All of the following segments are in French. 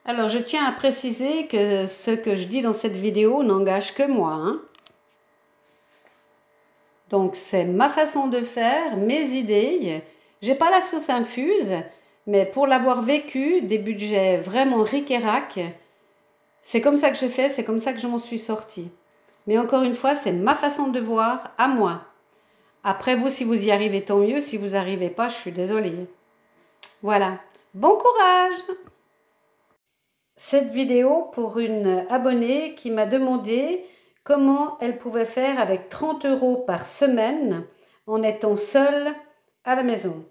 Alors, je tiens à préciser que ce que je dis dans cette vidéo n'engage que moi, hein. Donc, c'est ma façon de faire, mes idées. J'ai pas la sauce infuse, mais pour l'avoir vécu, des budgets vraiment ric-et-rac, c'est comme ça que j'ai fait, c'est comme ça que je m'en suis sortie. Mais encore une fois, c'est ma façon de voir à moi. Après vous, si vous y arrivez, tant mieux. Si vous n'arrivez pas, je suis désolée. Voilà. Bon courage! Cette vidéo pour une abonnée qui m'a demandé comment elle pouvait faire avec 30 € par semaine en étant seule à la maison.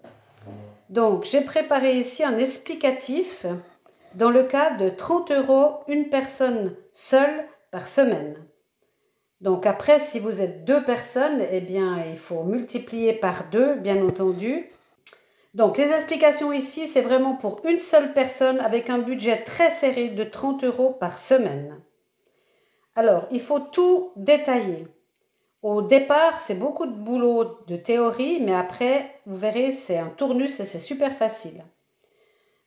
Donc, j'ai préparé ici un explicatif dans le cas de 30 € une personne seule par semaine. Donc après, si vous êtes deux personnes, eh bien, il faut multiplier par 2, bien entendu. Donc, les explications ici, c'est vraiment pour une seule personne avec un budget très serré de 30 € par semaine. Alors, il faut tout détailler. Au départ, c'est beaucoup de boulot de théorie, mais après, vous verrez, c'est un tournus et c'est super facile.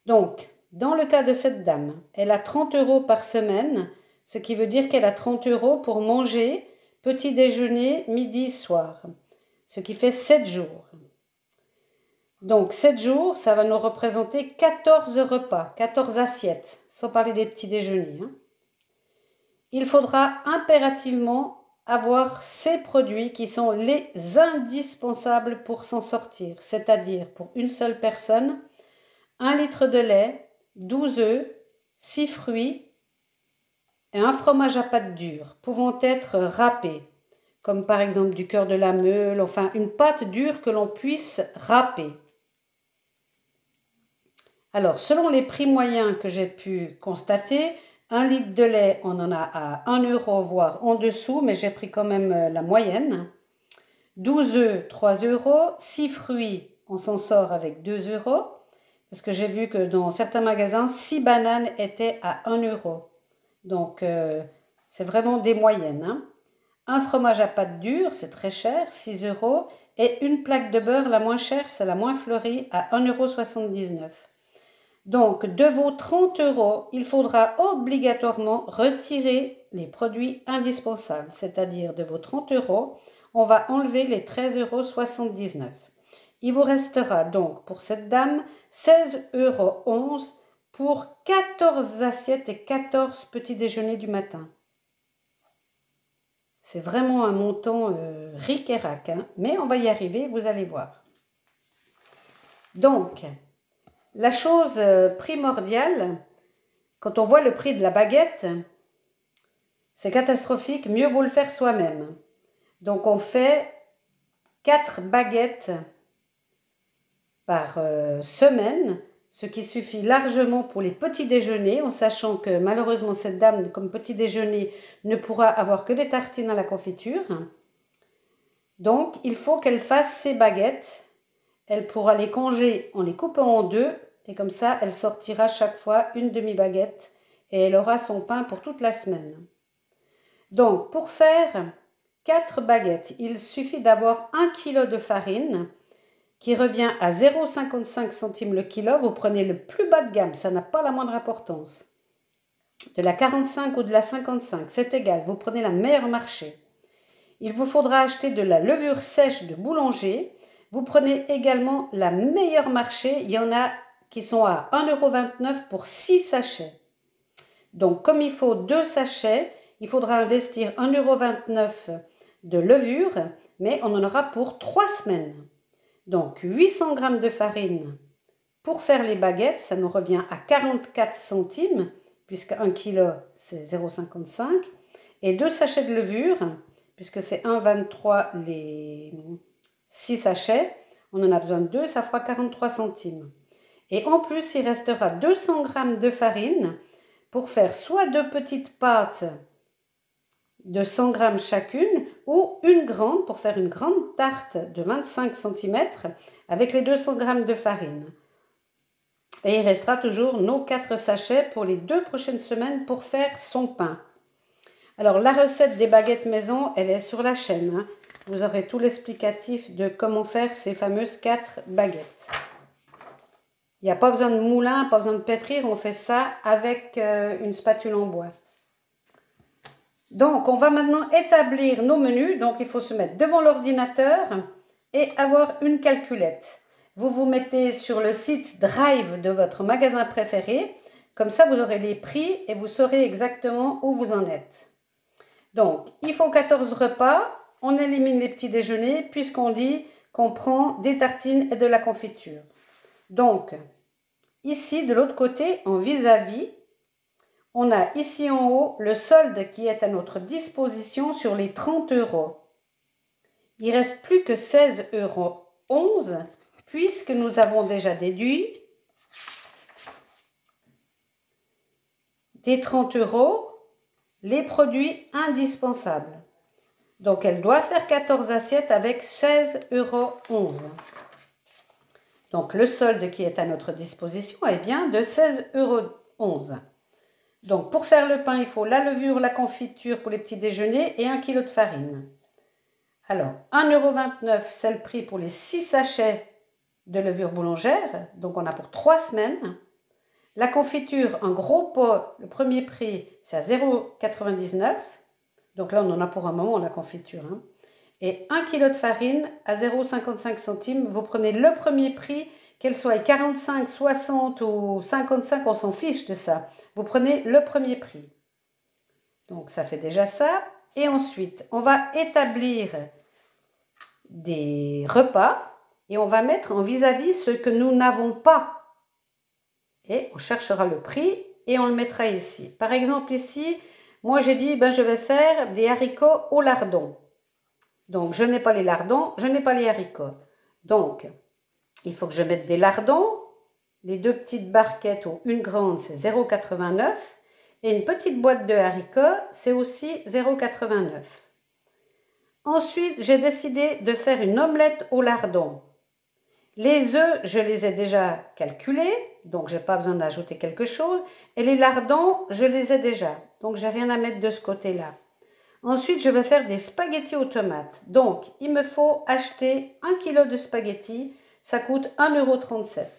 Donc, dans le cas de cette dame, elle a 30 € par semaine, ce qui veut dire qu'elle a 30 € pour manger, petit déjeuner, midi, soir, ce qui fait 7 jours. Donc 7 jours, ça va nous représenter 14 repas, 14 assiettes, sans parler des petits déjeuners, hein. Il faudra impérativement avoir ces produits qui sont les indispensables pour s'en sortir, c'est-à-dire pour une seule personne, 1 litre de lait, 12 œufs, 6 fruits et un fromage à pâte dure, pouvant être râpé, comme par exemple du cœur de la meule, enfin une pâte dure que l'on puisse râper. Alors, selon les prix moyens que j'ai pu constater, 1 litre de lait, on en a à 1 €, voire en dessous, mais j'ai pris quand même la moyenne. 12 œufs, 3 €. 6 fruits, on s'en sort avec 2 €. Parce que j'ai vu que dans certains magasins, 6 bananes étaient à 1 €. Donc, c'est vraiment des moyennes, hein. Un fromage à pâte dure, c'est très cher, 6 €. Et une plaque de beurre, la moins chère, c'est la moins fleurie, à 1,79 €. Donc, de vos 30 €, il faudra obligatoirement retirer les produits indispensables. C'est-à-dire, de vos 30 €, on va enlever les 13,79 €. Il vous restera donc, pour cette dame, 16,11 € pour 14 assiettes et 14 petits déjeuners du matin. C'est vraiment un montant ric-et-rac, hein, mais on va y arriver, vous allez voir. Donc, la chose primordiale, quand on voit le prix de la baguette, c'est catastrophique, mieux vaut le faire soi-même. Donc on fait 4 baguettes par semaine, ce qui suffit largement pour les petits déjeuners, en sachant que malheureusement cette dame, comme petit déjeuner, ne pourra avoir que des tartines à la confiture. Donc il faut qu'elle fasse ses baguettes. Elle pourra les congeler en les coupant en deux, et comme ça, elle sortira chaque fois une demi-baguette et elle aura son pain pour toute la semaine. Donc, pour faire 4 baguettes, il suffit d'avoir 1 kg de farine qui revient à 0,55 centimes le kilo. Vous prenez le plus bas de gamme, ça n'a pas la moindre importance. De la 45 ou de la 55, c'est égal, vous prenez la meilleure marché. Il vous faudra acheter de la levure sèche de boulanger. Vous prenez également la meilleure marché. Il y en a qui sont à 1,29 € pour 6 sachets. Donc, comme il faut 2 sachets, il faudra investir 1,29 € de levure, mais on en aura pour 3 semaines. Donc, 800 g de farine pour faire les baguettes, ça nous revient à 44 centimes, puisque 1 kg, c'est 0,55 €. Et 2 sachets de levure, puisque c'est 1,23 € les 6 sachets, on en a besoin de 2, ça fera 43 centimes. Et en plus, il restera 200 g de farine pour faire soit 2 petites pâtes de 100 g chacune, ou une grande pour faire une grande tarte de 25 cm avec les 200 g de farine. Et il restera toujours nos 4 sachets pour les 2 prochaines semaines pour faire son pain. Alors, la recette des baguettes maison, elle est sur la chaîne, hein. Vous aurez tout l'explicatif de comment faire ces fameuses 4 baguettes. Il n'y a pas besoin de moulin, pas besoin de pétrir, on fait ça avec une spatule en bois. Donc, on va maintenant établir nos menus. Donc, il faut se mettre devant l'ordinateur et avoir une calculette. Vous vous mettez sur le site Drive de votre magasin préféré. Comme ça, vous aurez les prix et vous saurez exactement où vous en êtes. Donc, il faut 14 repas. On élimine les petits déjeuners puisqu'on dit qu'on prend des tartines et de la confiture. Donc, ici, de l'autre côté, en vis-à-vis, on a ici en haut le solde qui est à notre disposition sur les 30 €. Il ne reste plus que 16,11 € puisque nous avons déjà déduit des 30 € les produits indispensables. Donc, elle doit faire 14 assiettes avec 16,11 €. Donc, le solde qui est à notre disposition est bien de 16,11 €. Donc, pour faire le pain, il faut la levure, la confiture pour les petits déjeuners et 1 kg de farine. Alors, 1,29 €, c'est le prix pour les 6 sachets de levure boulangère. Donc, on a pour 3 semaines. La confiture, un gros pot, le premier prix, c'est à 0,99 €. Donc là, on en a pour un moment, la confiture. Et 1 kg de farine à 0,55 centimes. Vous prenez le premier prix, qu'elle soit 45, 60 ou 55, on s'en fiche de ça. Vous prenez le premier prix. Donc, ça fait déjà ça. Et ensuite, on va établir des repas et on va mettre en vis-à-vis ce que nous n'avons pas. Et on cherchera le prix et on le mettra ici. Par exemple, ici, moi j'ai dit, je vais faire des haricots au lardon. Donc, je n'ai pas les lardons, je n'ai pas les haricots. Donc, il faut que je mette des lardons. Les 2 petites barquettes ou une grande, c'est 0,89 €. Et une petite boîte de haricots, c'est aussi 0,89 €. Ensuite, j'ai décidé de faire une omelette au lardon. Les œufs, je les ai déjà calculés, donc je n'ai pas besoin d'ajouter quelque chose. Et les lardons, je les ai déjà, donc j'ai rien à mettre de ce côté-là. Ensuite, je vais faire des spaghettis aux tomates. Donc, il me faut acheter 1 kg de spaghettis, ça coûte 1,37 €.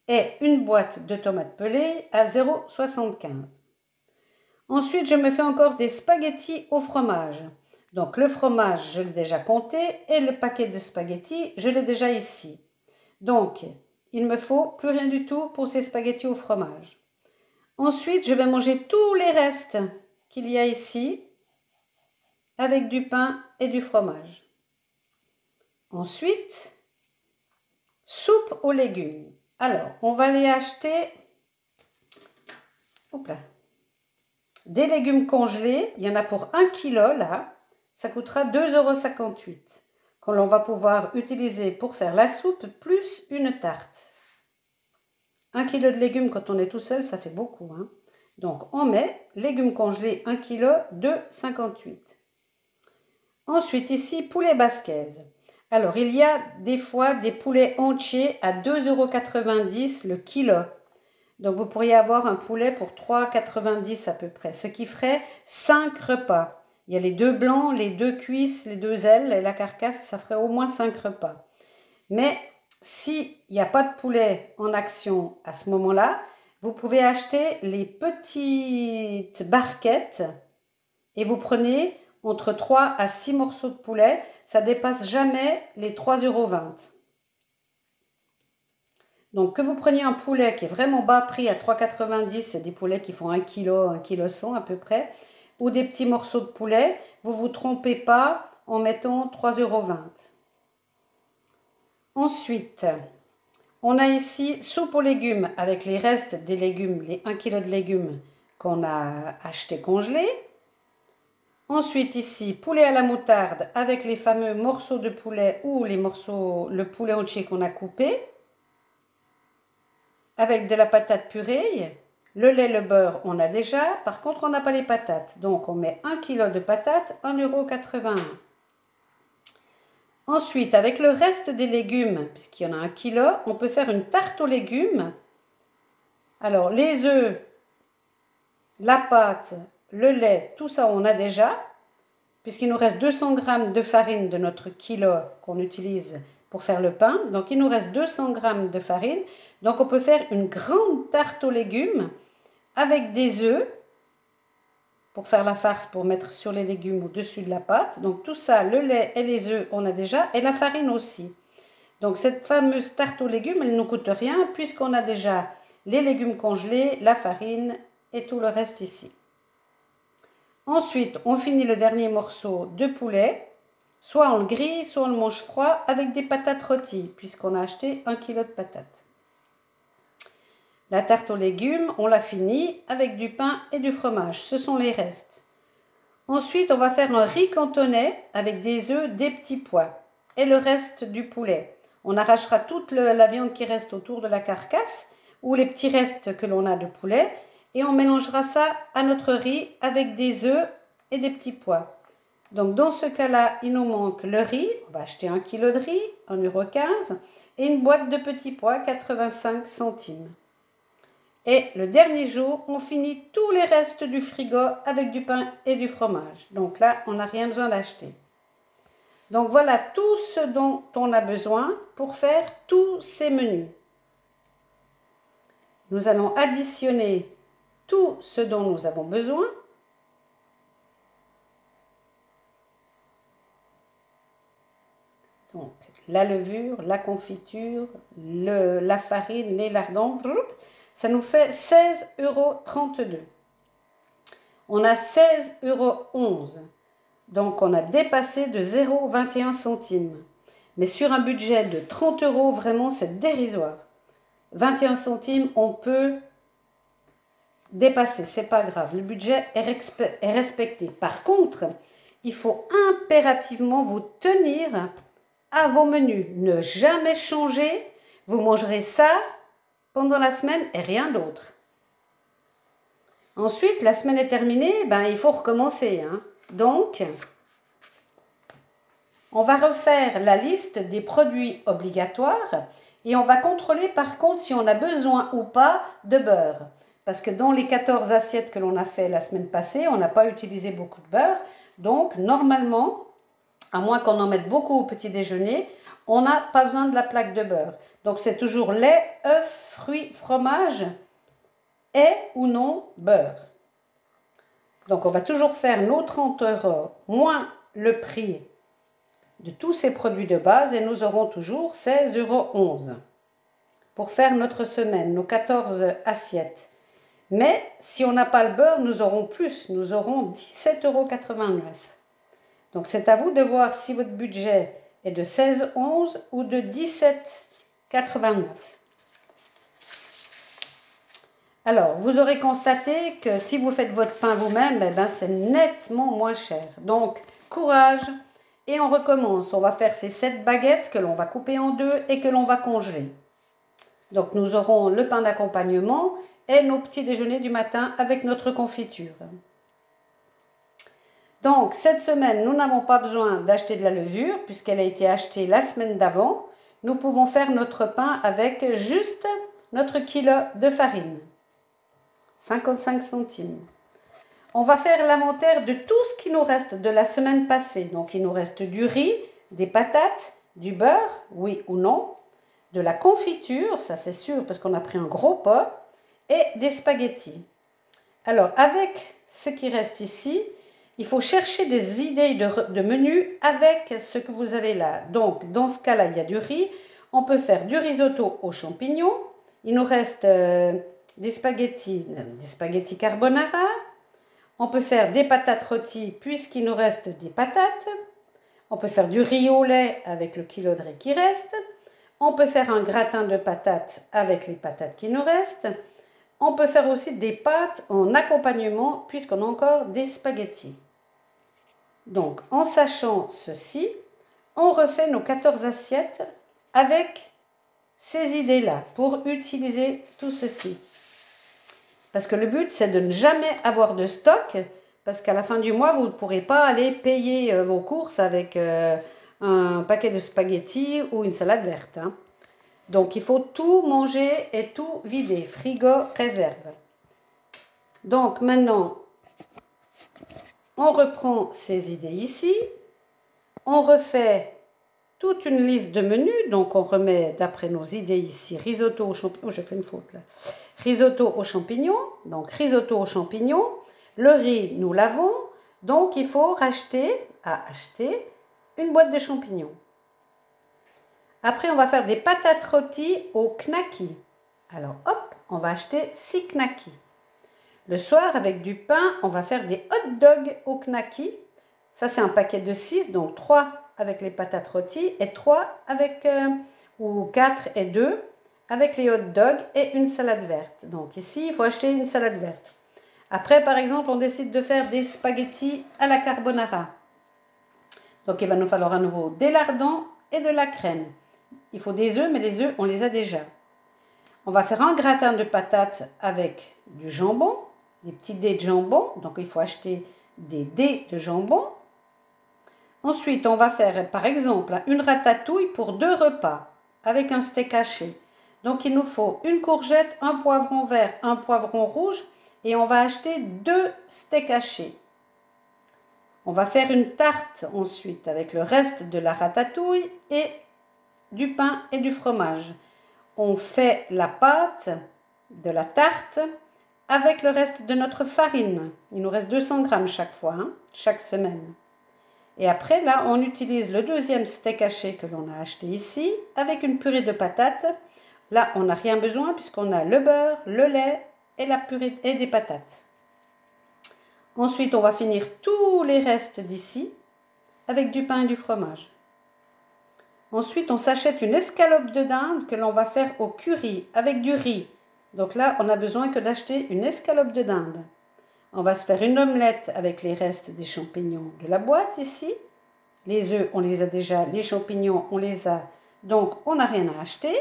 Et une boîte de tomates pelées à 0,75 €. Ensuite, je me fais encore des spaghettis au fromage. Donc, le fromage, je l'ai déjà compté et le paquet de spaghettis, je l'ai déjà ici. Donc, il ne me faut plus rien du tout pour ces spaghettis au fromage. Ensuite, je vais manger tous les restes qu'il y a ici avec du pain et du fromage. Ensuite, soupe aux légumes. Alors, on va aller acheter des légumes congelés. Il y en a pour 1 kg là. Ça coûtera 2,58 € que l'on va pouvoir utiliser pour faire la soupe plus une tarte. 1 kg de légumes quand on est tout seul, ça fait beaucoup. Donc, on met légumes congelés 1 kg, 2,58 €. Ensuite, ici, poulet basquez. Alors, il y a des fois des poulets entiers à 2,90 € le kilo. Donc, vous pourriez avoir un poulet pour 3,90 € à peu près, ce qui ferait 5 repas. Il y a les 2 blancs, les 2 cuisses, les 2 ailes et la carcasse, ça ferait au moins 5 repas. Mais s'il n'y a pas de poulet en action à ce moment-là, vous pouvez acheter les petites barquettes et vous prenez entre 3 à 6 morceaux de poulet. Ça ne dépasse jamais les 3,20 €. Donc, que vous preniez un poulet qui est vraiment bas prix à 3,90 €, c'est des poulets qui font 1 kg, 1,1 kg à peu près, ou des petits morceaux de poulet, vous ne vous trompez pas en mettant 3,20 €. Ensuite, on a ici soupe aux légumes avec les restes des légumes, les 1 kg de légumes qu'on a achetés congelés. Ensuite, ici, poulet à la moutarde avec les fameux morceaux de poulet ou le poulet entier qu'on a coupé. Avec de la patate purée, le lait, le beurre, on a déjà. Par contre, on n'a pas les patates. Donc, on met 1 kg de patates, 1,81 €. Ensuite, avec le reste des légumes, puisqu'il y en a 1 kg, on peut faire une tarte aux légumes. Alors, les œufs, la pâte, le lait, tout ça, on a déjà. Puisqu'il nous reste 200 g de farine de notre kilo qu'on utilise pour faire le pain. Donc, il nous reste 200 g de farine. Donc, on peut faire une grande tarte aux légumes avec des œufs pour faire la farce, pour mettre sur les légumes au-dessus de la pâte. Donc, tout ça, le lait et les œufs, on a déjà, et la farine aussi. Donc, cette fameuse tarte aux légumes, elle ne nous coûte rien puisqu'on a déjà les légumes congelés, la farine et tout le reste ici. Ensuite, on finit le dernier morceau de poulet. Soit on le grille, soit on le mange froid avec des patates rôties, puisqu'on a acheté 1 kg de patates. La tarte aux légumes, on l'a finie avec du pain et du fromage. Ce sont les restes. Ensuite, on va faire un riz cantonais avec des œufs, des petits pois et le reste du poulet. On arrachera toute la viande qui reste autour de la carcasse ou les petits restes que l'on a de poulet et on mélangera ça à notre riz avec des œufs et des petits pois. Donc dans ce cas-là, il nous manque le riz. On va acheter 1 kg de riz, 1,15 € et une boîte de petits pois, 85 centimes. Et le dernier jour, on finit tous les restes du frigo avec du pain et du fromage. Donc là, on n'a rien besoin d'acheter. Donc voilà tout ce dont on a besoin pour faire tous ces menus. Nous allons additionner tout ce dont nous avons besoin. Donc la levure, la confiture, la farine, les lardons, ça nous fait 16,32 €. On a 16,11 €. Donc on a dépassé de 0,21 centimes. Mais sur un budget de 30 €, vraiment c'est dérisoire. 21 centimes, on peut dépasser, c'est pas grave. Le budget est respecté. Par contre, il faut impérativement vous tenir à vos menus. Ne jamais changer. Vous mangerez ça pendant la semaine et rien d'autre. Ensuite, la semaine est terminée, il faut recommencer. Donc, on va refaire la liste des produits obligatoires et on va contrôler par contre si on a besoin ou pas de beurre. Parce que dans les 14 assiettes que l'on a fait la semaine passée, on n'a pas utilisé beaucoup de beurre. Donc, normalement, à moins qu'on en mette beaucoup au petit déjeuner, on n'a pas besoin de la plaque de beurre. Donc, c'est toujours lait, œufs, fruits, fromage et ou non beurre. Donc, on va toujours faire nos 30 € moins le prix de tous ces produits de base et nous aurons toujours 16,11 € pour faire notre semaine, nos 14 assiettes. Mais si on n'a pas le beurre, nous aurons plus, nous aurons 17,89 €. Donc c'est à vous de voir si votre budget est de 16,11 € ou de 17,89 €. Alors, vous aurez constaté que si vous faites votre pain vous-même, c'est nettement moins cher. Donc, courage et on recommence. On va faire ces 7 baguettes que l'on va couper en deux et que l'on va congeler. Donc, nous aurons le pain d'accompagnement et nos petits déjeuners du matin avec notre confiture. Donc, cette semaine, nous n'avons pas besoin d'acheter de la levure puisqu'elle a été achetée la semaine d'avant. Nous pouvons faire notre pain avec juste notre kilo de farine. 55 centimes. On va faire l'inventaire de tout ce qui nous reste de la semaine passée. Donc, il nous reste du riz, des patates, du beurre, oui ou non, de la confiture, ça c'est sûr parce qu'on a pris un gros pot, et des spaghettis. Alors, avec ce qui reste ici, il faut chercher des idées de menus avec ce que vous avez là. Donc, dans ce cas-là, il y a du riz. On peut faire du risotto aux champignons. Il nous reste des spaghettis carbonara. On peut faire des patates rôties puisqu'il nous reste des patates. On peut faire du riz au lait avec le kilo de riz qui reste. On peut faire un gratin de patates avec les patates qui nous restent. On peut faire aussi des pâtes en accompagnement puisqu'on a encore des spaghettis. Donc, en sachant ceci, on refait nos 14 assiettes avec ces idées-là pour utiliser tout ceci. Parce que le but, c'est de ne jamais avoir de stock, parce qu'à la fin du mois, vous ne pourrez pas aller payer vos courses avec un paquet de spaghettis ou une salade verte. Donc, il faut tout manger et tout vider. Frigo, réserve. Donc, maintenant, on reprend ces idées ici. On refait toute une liste de menus. Donc, on remet d'après nos idées ici risotto aux champignons. Oh, j'ai fait une faute là. Risotto aux champignons. Donc, risotto aux champignons. Le riz, nous l'avons. Donc, il faut acheter une boîte de champignons. Après, on va faire des patates rôties au knacky. Alors, hop, on va acheter 6 knackis. Le soir, avec du pain, on va faire des hot dogs au knacky. Ça, c'est un paquet de 6, donc 3 avec les patates rôties et 3 avec, ou 4 et 2 avec les hot dogs et une salade verte. Donc ici, il faut acheter une salade verte. Après, par exemple, on décide de faire des spaghettis à la carbonara. Donc, il va nous falloir à nouveau des lardons et de la crème. Il faut des œufs, mais les œufs, on les a déjà. On va faire un gratin de patates avec du jambon, des petits dés de jambon. Donc, il faut acheter des dés de jambon. Ensuite, on va faire, par exemple, une ratatouille pour 2 repas avec un steak haché. Donc, il nous faut une courgette, un poivron vert, un poivron rouge et on va acheter 2 steaks hachés. On va faire une tarte ensuite avec le reste de la ratatouille et du pain et du fromage. On fait la pâte de la tarte avec le reste de notre farine. Il nous reste 200 grammes chaque fois, chaque semaine. Et après, là, on utilise le deuxième steak haché que l'on a acheté ici avec une purée de patates. Là, on n'a rien besoin puisqu'on a le beurre, le lait et la purée et des patates. Ensuite, on va finir tous les restes d'ici avec du pain et du fromage. Ensuite, on s'achète une escalope de dinde que l'on va faire au curry avec du riz. Donc là, on n'a besoin que d'acheter une escalope de dinde. On va se faire une omelette avec les restes des champignons de la boîte ici. Les œufs, on les a déjà. Les champignons, on les a. Donc, on n'a rien à acheter.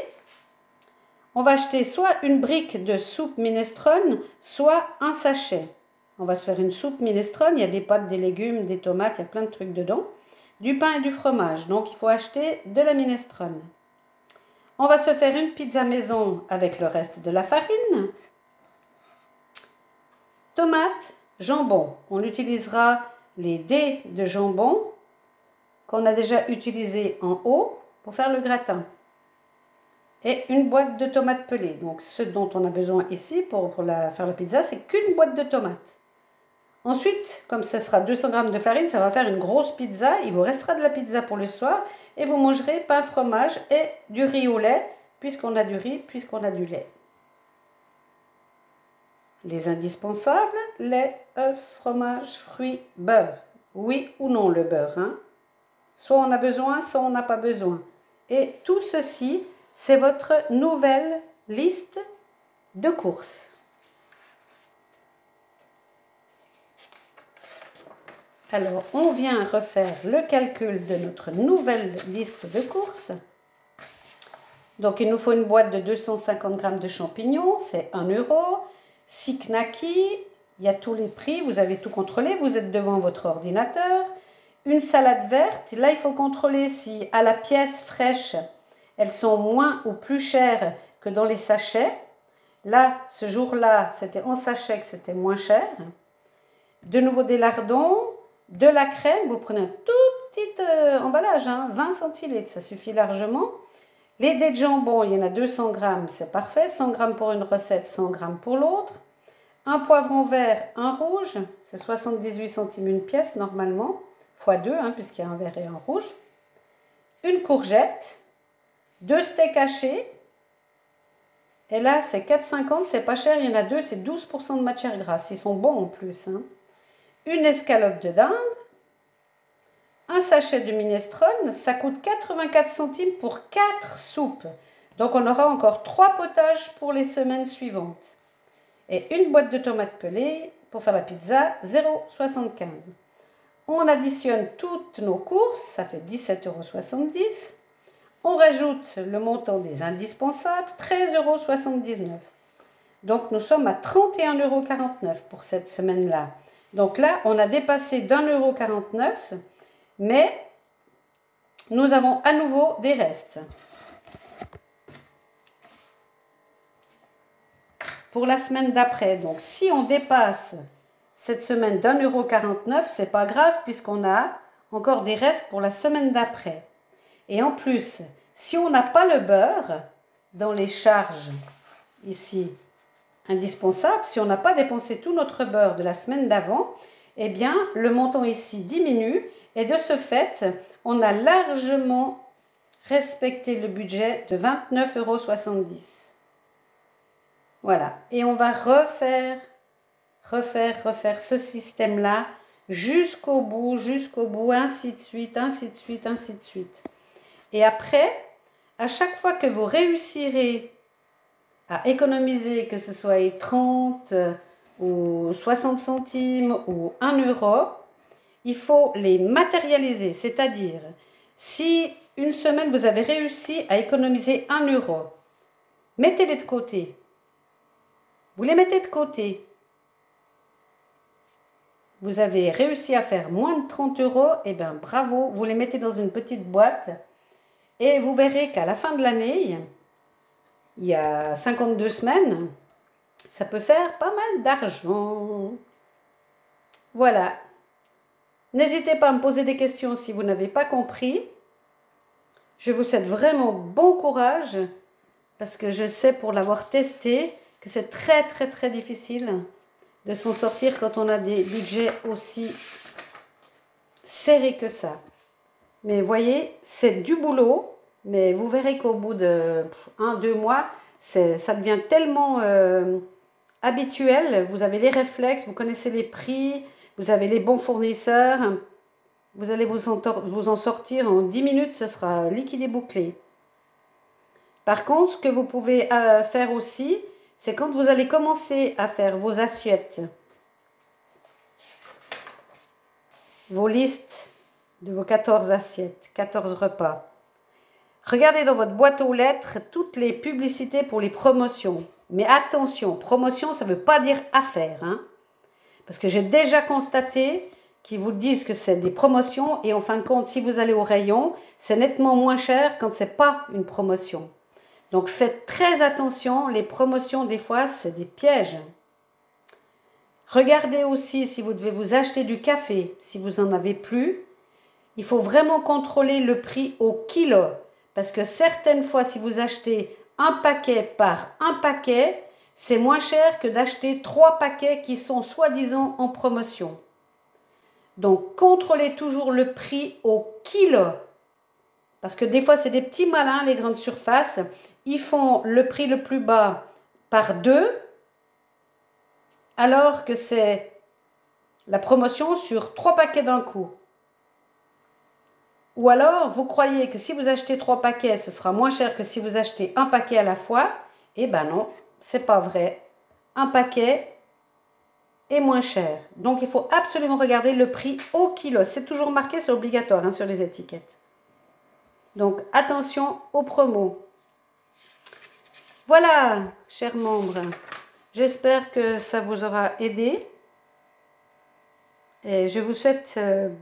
On va acheter soit une brique de soupe minestrone, soit un sachet. On va se faire une soupe minestrone. Il y a des pâtes, des légumes, des tomates, il y a plein de trucs dedans. Du pain et du fromage. Donc, il faut acheter de la minestrone. On va se faire une pizza maison avec le reste de la farine. Tomates, jambon. On utilisera les dés de jambon qu'on a déjà utilisés en haut pour faire le gratin. Et une boîte de tomates pelées. Donc, ce dont on a besoin ici pour faire la pizza, c'est qu'une boîte de tomates. Ensuite, comme ce sera 200 g de farine, ça va faire une grosse pizza. Il vous restera de la pizza pour le soir. Et vous mangerez pain, fromage et du riz au lait, puisqu'on a du riz, puisqu'on a du lait. Les indispensables, lait, œufs, fromage, fruits, beurre. Oui ou non le beurre, Soit on a besoin, soit on n'a pas besoin. Et tout ceci, c'est votre nouvelle liste de courses. Alors, on vient refaire le calcul de notre nouvelle liste de courses. Donc, il nous faut une boîte de 250 g de champignons, c'est 1 €. 6 knackis, il y a tous les prix, vous avez tout contrôlé, vous êtes devant votre ordinateur. Une salade verte, là il faut contrôler si à la pièce fraîche, elles sont moins ou plus chères que dans les sachets. Là, ce jour-là, c'était en sachet que c'était moins cher. De nouveau des lardons, de la crème, vous prenez un tout petit emballage, 20 centilitres, ça suffit largement. Les dés de jambon, il y en a 200 g, c'est parfait. 100 g pour une recette, 100 g pour l'autre. Un poivron vert, un rouge, c'est 78 centimes une pièce normalement, x 2, puisqu'il y a un vert et un rouge. Une courgette, 2 steaks hachés. Et là, c'est 4,50, c'est pas cher, il y en a 2, c'est 12% de matière grasse. Ils sont bons en plus. Une escalope de dinde. Un sachet de minestrone, ça coûte 84 centimes pour 4 soupes. Donc, on aura encore 3 potages pour les semaines suivantes. Et une boîte de tomates pelées pour faire la pizza, 0,75 €. On additionne toutes nos courses, ça fait 17,70 €. On rajoute le montant des indispensables, 13,79 €. Donc, nous sommes à 31,49 € pour cette semaine-là. Donc là, on a dépassé d'1,49 €. Mais nous avons à nouveau des restes. Pour la semaine d'après, donc si on dépasse cette semaine d'1,49 €, c'est pas grave puisqu'on a encore des restes pour la semaine d'après. Et en plus, si on n'a pas le beurre dans les charges ici indispensables, si on n'a pas dépensé tout notre beurre de la semaine d'avant, eh bien, le montant ici diminue et de ce fait, on a largement respecté le budget de 29,70 €. Voilà. Et on va refaire ce système-là jusqu'au bout, ainsi de suite, ainsi de suite, ainsi de suite. Et après, à chaque fois que vous réussirez à économiser, que ce soit 30 ou 60 centimes ou 1 euro, il faut les matérialiser. C'est-à-dire, si une semaine vous avez réussi à économiser 1 euro, mettez-les de côté. Vous les mettez de côté. Vous avez réussi à faire moins de 30 euros, eh bien bravo, vous les mettez dans une petite boîte et vous verrez qu'à la fin de l'année, il y a 52 semaines, ça peut faire pas mal d'argent. Voilà. N'hésitez pas à me poser des questions si vous n'avez pas compris. Je vous souhaite vraiment bon courage parce que je sais pour l'avoir testé que c'est très très très difficile de s'en sortir quand on a des budgets aussi serrés que ça. Mais voyez, c'est du boulot, mais vous verrez qu'au bout de 1-2 mois, ça devient tellement habituel. Vous avez les réflexes, vous connaissez les prix, vous avez les bons fournisseurs. Vous allez vous en sortir en 10 minutes, ce sera liquide et bouclé. Par contre, ce que vous pouvez faire aussi, c'est quand vous allez commencer à faire vos assiettes, vos listes de vos 14 assiettes, 14 repas. Regardez dans votre boîte aux lettres toutes les publicités pour les promotions. Mais attention, promotion, ça ne veut pas dire affaire, hein, parce que j'ai déjà constaté qu'ils vous disent que c'est des promotions et en fin de compte, si vous allez au rayon, c'est nettement moins cher quand ce n'est pas une promotion. Donc faites très attention, les promotions des fois c'est des pièges. Regardez aussi si vous devez vous acheter du café, si vous n'en avez plus. Il faut vraiment contrôler le prix au kilo parce que certaines fois si vous achetez un paquet par un paquet, c'est moins cher que d'acheter 3 paquets qui sont soi-disant en promotion. Donc contrôlez toujours le prix au kilo. Parce que des fois, c'est des petits malins, les grandes surfaces. Ils font le prix le plus bas par 2, alors que c'est la promotion sur 3 paquets d'un coup. Ou alors, vous croyez que si vous achetez 3 paquets, ce sera moins cher que si vous achetez un paquet à la fois. Eh ben non, c'est pas vrai. Un paquet est moins cher. Donc, il faut absolument regarder le prix au kilo. C'est toujours marqué, c'est obligatoire hein, sur les étiquettes. Donc, attention aux promos. Voilà, chers membres, j'espère que ça vous aura aidé. Et je vous souhaite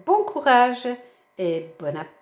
bon courage et bon appétit.